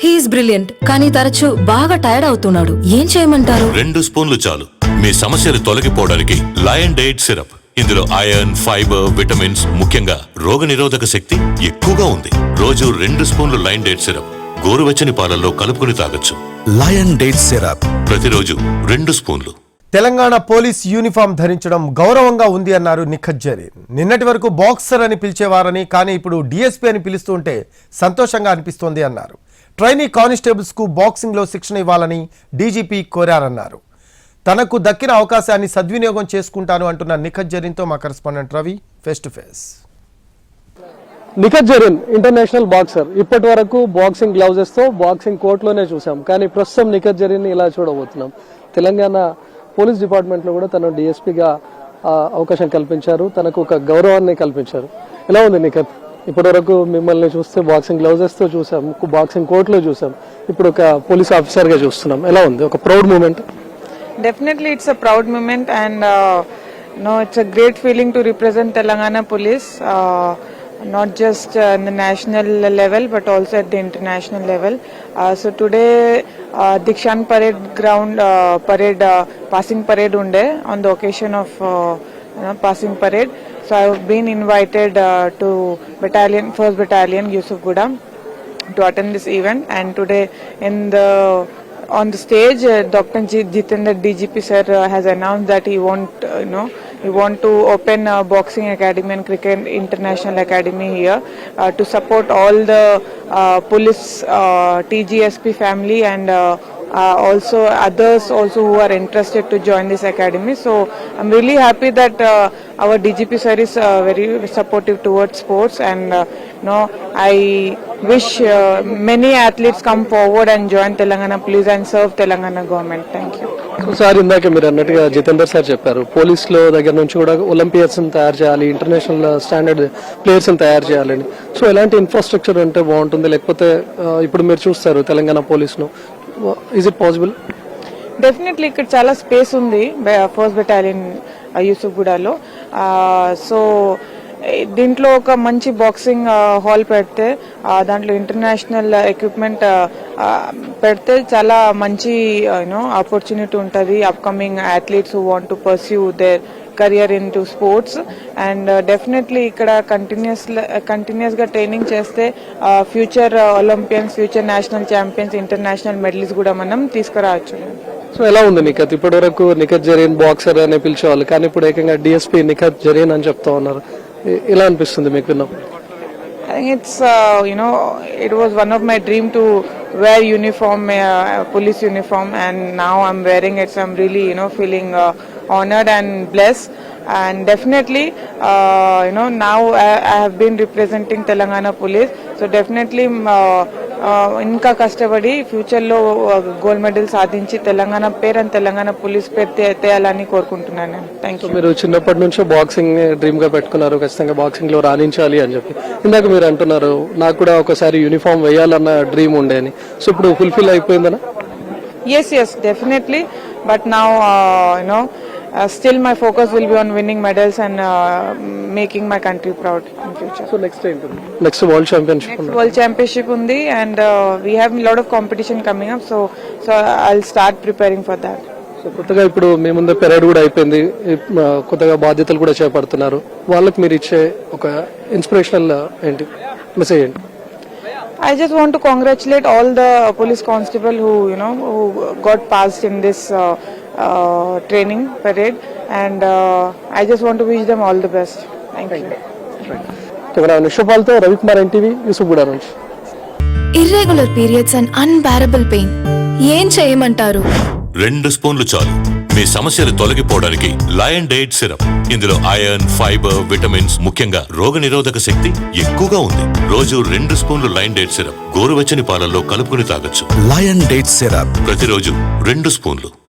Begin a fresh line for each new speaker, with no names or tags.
He's brilliant, కానీ తరచూ బాగా టైర్డ్ అవుతున్నాడు. ఏం చేయమంటారు?
2 స్పూన్లు చాలు మీ సమస్యలు తొలగిపోవడానికి. Lion Diet syrup. ఇందులో ఐరన్, ఫైబర్, విటమిన్స్, ముఖ్యంగా రోగనిరోధక శక్తి ఎక్కువగా ఉంది. రోజు 2 స్పూన్లు లయన్ డైట్ సిరప్ గోరువెచ్చని పాలల్లో కలుపుకుని తాగొచ్చు.
లయన్ డేట్ సిరప్
ప్రతిరోజు 2 స్పూన్లు.
తెలంగాణ పోలీస్ యూనిఫామ్ ధరించడం గౌరవంగా ఉంది అన్నారు నిఖత్ జరీన్. నిన్నటి వరకు బాక్సర్ అని పిలిచేవారని, కానీ ఇప్పుడు డిఎస్పీ అని పిలుస్తుంటే సంతోషంగా అనిపిస్తోంది అన్నారు. ట్రైనీ కానిస్టేబుల్స్కు బాక్సింగ్లో శిక్షణ ఇవ్వాలని డీజీపీ కోరారన్నారు. తనకు దక్కిన అవకాశాన్ని సద్వినియోగం చేసుకుంటాను అంటున్న నిఖత్ జరీన్తో మా correspondent Ravi face to face.
Nikhat Zareen international boxer. ఇప్పటి వరకు బాక్సింగ్ గ్లౌజెస్ తో బాక్సింగ్ కోర్టులోనే చూసాం, కానీ ప్రస్తుతం నిఖత్ జరీన్ ఇలా చూడబోతున్నాం. తెలంగాణ పోలీస్ డిపార్ట్మెంట్ లో కూడా తను డిఎస్పీగా అవకాశం కల్పించారు, తనకు ఒక గౌరవాన్ని కల్పించారు. ఎలా ఉంది నిఖత్? ఇప్పటి వరకు మిమ్మల్ని చూస్తే బాక్సింగ్ గ్లౌజెస్ తో చూసాం, బాక్సింగ్ కోర్టులో చూసాం, ఇప్పుడు ఒక పోలీస్ ఆఫీసర్ గా చూస్తున్నాం. ఎలా ఉంది? ఒక proud moment.
Definitely it's a proud moment, and it's a great feeling to represent Telangana police, not just in the national level but also at the international level. So today Dikshan parade ground passing parade unde on the occasion of passing parade. So I have been invited to first battalion Yusufgooda to attend this event, and today on the stage, Dr. Jitendra DGP sir has announced that he want to open a boxing academy and cricket international academy here to support all the police TGSP family and also others also who are interested to join this academy. So I'm really happy that our DGP sir is very supportive towards sports, and I wish many athletes come forward and join Telangana police and serve Telangana government. Thank you.
Sir, ఇందాక మీరు అన్నట్టుగా Jitender sir చెప్పారు, police లో దగ్గర నుంచి కూడా Olympians తయారు చేయాలి, ఇంటర్నేషనల్ స్టాండర్డ్ ప్లేయర్స్ తయారు చేయాలని. సో ఎలాంటి ఇన్ఫ్రాస్ట్రక్చర్ ఉంటే బాగుంటుంది? లేకపోతే ఇప్పుడు మీరు చూస్తారు తెలంగాణ పోలీస్ ను, ఈజ్ ఇట్ పాసిబుల్?
డెఫినెట్లీ ఇక్కడ చాలా స్పేస్ ఉంది ఫస్ట్ బెటాలియన్ యూసుఫ్గూడలో. సో దీంట్లో ఒక మంచి బాక్సింగ్ హాల్ పెడితే, దాంట్లో ఇంటర్నేషనల్ ఎక్విప్మెంట్ పెడితే చాలా మంచి ఆపర్చునిటీ ఉంటుంది upcoming athletes who want to pursue their career in to sports. And definitely ఇక్కడ కంటిన్యూస్ గా ట్రైనింగ్ చేస్తే future Olympians, future national champions, international medals కూడా మనం తీసుకురావచ్చు.
సో ఎలా ఉంది నిఖత్? ఇప్పటి వరకు నిఖత్ జరీన్ బాక్సర్ అని పిలిచేవాళ్ళు, కానీ ఇప్పుడు ఏకంగా డిఎస్పీ నిఖత్ జరీన్ అని చెప్తా ఉన్నారు. ఎలా అనిపిస్తుంది మీకు విన్నప్పుడు?
I think it's it was one of my dream to wear uniform, police uniform, and now I'm wearing it. So I'm really feeling honored and blessed. And definitely now I have been representing Telangana police, so definitely ఇంకా కష్టపడి future లో gold medal సాధించి తెలంగాణ పేరు and Telangana police పేరు తేయాలని కోరుకుంటున్నాను. Thank you.
మీరు చిన్నప్పటి నుంచి బాక్సింగ్ డ్రీమ్ గా పెట్టుకున్నారు, ఖచ్చితంగా బాక్సింగ్ లో రాణించాలి అని చెప్పి. ఇందాక మీరు అంటున్నారు, నాకు కూడా ఒకసారి యూనిఫామ్ వేయాలన్న డ్రీమ్ ఉండే అని. సో ఇప్పుడు fulfil అయిపోయిందనా?
yes definitely, but now still my focus will be on winning medals and making my country proud in future.
So next world championship
undi, and we have a lot of competition coming up, so I'll start preparing for that.
So కొత్తగా ఇప్పుడు మీ ముందు parade కూడా అయిపోయింది, కొత్తగా బాధ్యతలు కూడా చేపడుతున్నారు. వాళ్ళకి మీరు ఇచ్చే ఒక ఇన్స్పిరేషనల్ ఏంటి మెసేజ్ ఏంటి?
I just want to congratulate all the police constable who got passed in this training parade, and I just want to wish them all the best. Thank you.
Camera నిషపాల్తో Ravikumar, NTV, Yousufguda నుంచి.
Irregular periods and unbearable pain, ఏం చేయమంటారు?
2 స్పూన్లు చాలు మీ సమస్యలు తొలగిపోవడానికి. Lion Diet syrup. ఇందులో ఐరన్, ఫైబర్, విటమిన్స్, ముఖ్యంగా రోగనిరోధక శక్తి ఎక్కువగా ఉంది. రోజు 2 స్పూన్లు లయన్ డైట్ సిరప్ గోరువెచ్చని పాలల్లో కలుపుకుని తాగొచ్చు.
లయన్ డేట్ సిరప్
ప్రతిరోజు 2 స్పూన్లు.